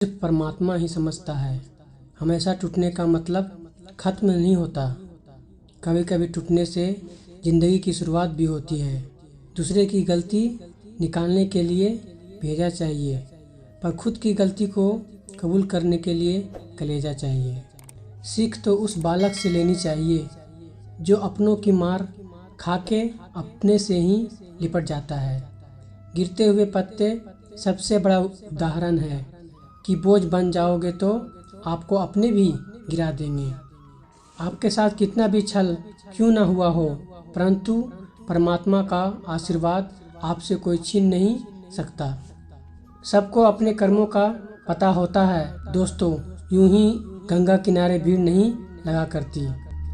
सिर्फ परमात्मा ही समझता है। हमेशा टूटने का मतलब खत्म नहीं होता। कभी कभी टूटने से ज़िंदगी की शुरुआत भी होती है। दूसरे की गलती निकालने के लिए भेजा चाहिए, पर खुद की गलती को कबूल करने के लिए कलेजा चाहिए। सीख तो उस बालक से लेनी चाहिए जो अपनों की मार खा के अपने से ही लिपट जाता है। गिरते हुए पत्ते सबसे बड़ा उदाहरण है कि बोझ बन जाओगे तो आपको अपने भी गिरा देंगे। आपके साथ कितना भी छल क्यों ना हुआ हो, परंतु परमात्मा का आशीर्वाद आपसे कोई छीन नहीं सकता। सबको अपने कर्मों का पता होता है दोस्तों। यूं ही गंगा किनारे भीड़ नहीं लगा करती।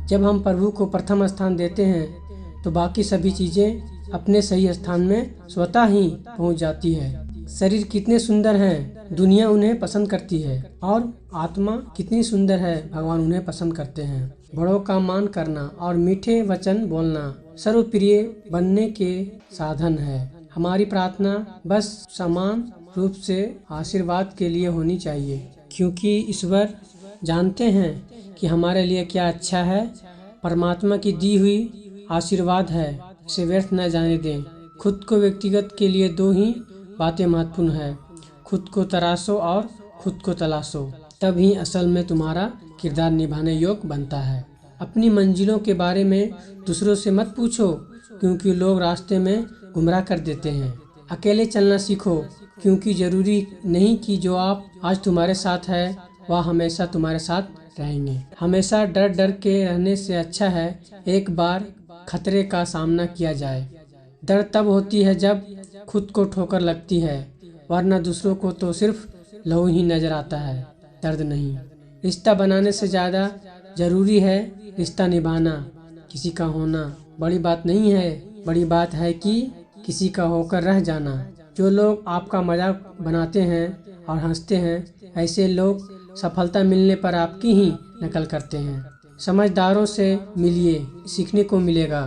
जब हम प्रभु को प्रथम स्थान देते हैं तो बाकी सभी चीज़ें अपने सही स्थान में स्वतः ही पहुंच जाती है। शरीर कितने सुंदर हैं, दुनिया उन्हें पसंद करती है, और आत्मा कितनी सुंदर है, भगवान उन्हें पसंद करते हैं। बड़ों का मान करना और मीठे वचन बोलना सर्वप्रिय बनने के साधन है। हमारी प्रार्थना बस समान रूप से आशीर्वाद के लिए होनी चाहिए, क्योंकि ईश्वर जानते हैं कि हमारे लिए क्या अच्छा है। परमात्मा की दी हुई आशीर्वाद है, इसे व्यर्थ न जाने दें। खुद को व्यक्तिगत के लिए दो ही बातें महत्वपूर्ण है, खुद को तराशो और खुद को तलाशो, तब ही असल में तुम्हारा किरदार निभाने योग्य बनता है। अपनी मंजिलों के बारे में दूसरों से मत पूछो, क्योंकि लोग रास्ते में गुमराह कर देते हैं। अकेले चलना सीखो, क्योंकि जरूरी नहीं कि जो आप आज तुम्हारे साथ है वह हमेशा तुम्हारे साथ रहेंगे। हमेशा डर डर के रहने से अच्छा है एक बार खतरे का सामना किया जाए। डर तब होती है जब खुद को ठोकर लगती है, वरना दूसरों को तो सिर्फ लहू ही नजर आता है, दर्द नहीं। रिश्ता बनाने से ज़्यादा जरूरी है रिश्ता निभाना। किसी का होना बड़ी बात नहीं है, बड़ी बात है कि किसी का होकर रह जाना। जो लोग आपका मजाक बनाते हैं और हंसते हैं, ऐसे लोग सफलता मिलने पर आपकी ही नकल करते हैं। समझदारों से मिलिए, सीखने को मिलेगा।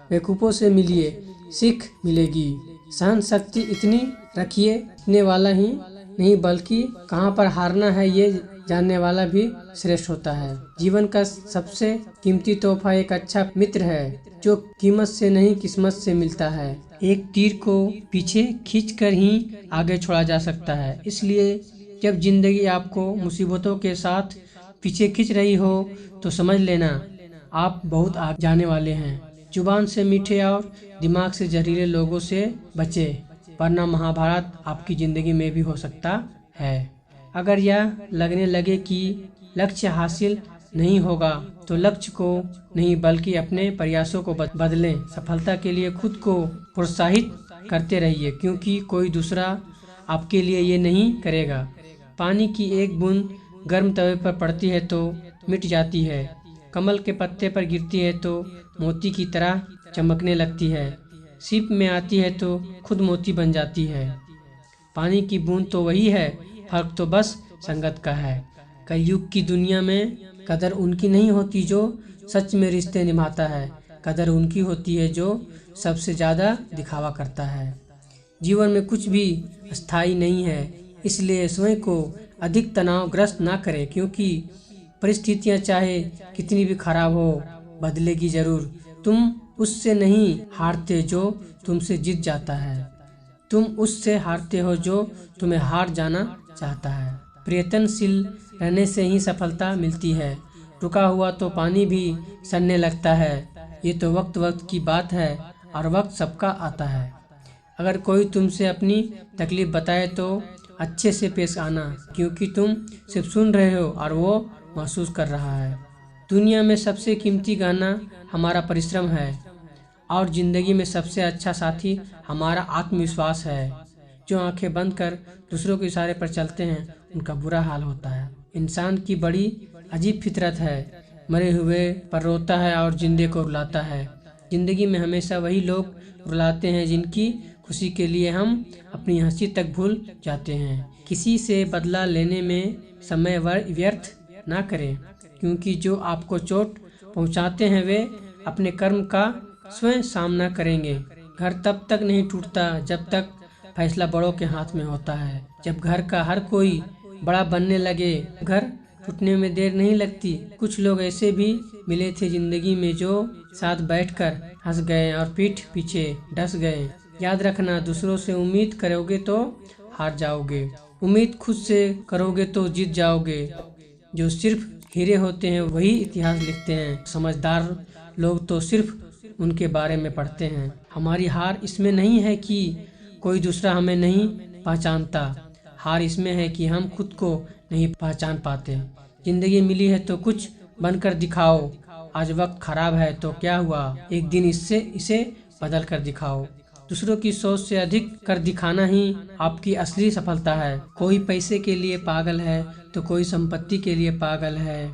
बेवकूफ़ों से मिलिए, सीख मिलेगी। सहन शक्ति इतनी रखिए, इतने वाला ही नहीं बल्कि कहाँ पर हारना है ये जानने वाला भी श्रेष्ठ होता है। जीवन का सबसे कीमती तोहफा एक अच्छा मित्र है, जो कीमत से नहीं किस्मत से मिलता है। एक तीर को पीछे खींचकर ही आगे छोड़ा जा सकता है। इसलिए जब जिंदगी आपको मुसीबतों के साथ पीछे खींच रही हो तो समझ लेना आप बहुत आगे जाने वाले हैं। जुबान से मीठे और दिमाग से जहरीले लोगों से बचे, वरना महाभारत आपकी ज़िंदगी में भी हो सकता है। अगर यह लगने लगे कि लक्ष्य हासिल नहीं होगा तो लक्ष्य को नहीं बल्कि अपने प्रयासों को बदलें। सफलता के लिए खुद को प्रोत्साहित करते रहिए, क्योंकि कोई दूसरा आपके लिए ये नहीं करेगा। पानी की एक बूंद गर्म तवे पर पड़ती है तो मिट जाती है, कमल के पत्ते पर गिरती है तो मोती की तरह चमकने लगती है, सीप में आती है तो खुद मोती बन जाती है। पानी की बूंद तो वही है, फर्क तो बस संगत का है। कलयुग की दुनिया में कदर उनकी नहीं होती जो सच में रिश्ते निभाता है, कदर उनकी होती है जो सबसे ज़्यादा दिखावा करता है। जीवन में कुछ भी स्थायी नहीं है, इसलिए स्वयं को अधिक तनावग्रस्त ना करें, क्योंकि परिस्थितियाँ चाहे कितनी भी खराब हो बदलेगी ज़रूर। तुम उससे नहीं हारते जो तुमसे जीत जाता है, तुम उससे हारते हो जो तुम्हें हार जाना चाहता है। प्रयत्नशील रहने से ही सफलता मिलती है। रुका हुआ तो पानी भी सड़ने लगता है। ये तो वक्त वक्त की बात है और वक्त सबका आता है। अगर कोई तुमसे अपनी तकलीफ बताए तो अच्छे से पेश आना, क्योंकि तुम सिर्फ सुन रहे हो और वो महसूस कर रहा है। दुनिया में सबसे कीमती गहना हमारा परिश्रम है, और ज़िंदगी में सबसे अच्छा साथी हमारा आत्मविश्वास है। जो आंखें बंद कर दूसरों के इशारे पर चलते हैं उनका बुरा हाल होता है। इंसान की बड़ी अजीब फितरत है, मरे हुए पर रोता है और जिंदे को रुलाता है। ज़िंदगी में हमेशा वही लोग रुलाते हैं जिनकी खुशी के लिए हम अपनी हंसी तक भूल जाते हैं। किसी से बदला लेने में समय व्यर्थ ना करें, क्योंकि जो आपको चोट पहुंचाते हैं वे अपने कर्म का स्वयं सामना करेंगे। घर तब तक नहीं टूटता जब तक फैसला बड़ों के हाथ में होता है। जब घर का हर कोई बड़ा बनने लगे, घर टूटने में देर नहीं लगती। कुछ लोग ऐसे भी मिले थे जिंदगी में जो साथ बैठकर हंस गए और पीठ पीछे डस गए। याद रखना, दूसरों से उम्मीद करोगे तो हार जाओगे, उम्मीद खुद से करोगे तो जीत जाओगे। जो सिर्फ हीरे होते हैं वही इतिहास लिखते हैं, समझदार लोग तो सिर्फ उनके बारे में पढ़ते हैं। हमारी हार इसमें नहीं है कि कोई दूसरा हमें नहीं पहचानता, हार इसमें है कि हम खुद को नहीं पहचान पाते। जिंदगी मिली है तो कुछ बनकर दिखाओ, आज वक्त खराब है तो क्या हुआ, एक दिन इसे बदल कर दिखाओ। दूसरों की सोच से अधिक कर दिखाना ही आपकी असली सफलता है। कोई पैसे के लिए पागल है तो कोई संपत्ति के लिए पागल है।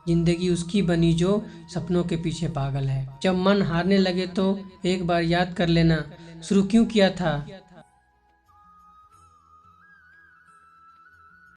जिंदगी उसकी बनी जो सपनों के पीछे पागल है। जब मन हारने लगे तो एक बार याद कर लेना, शुरू क्यों किया था।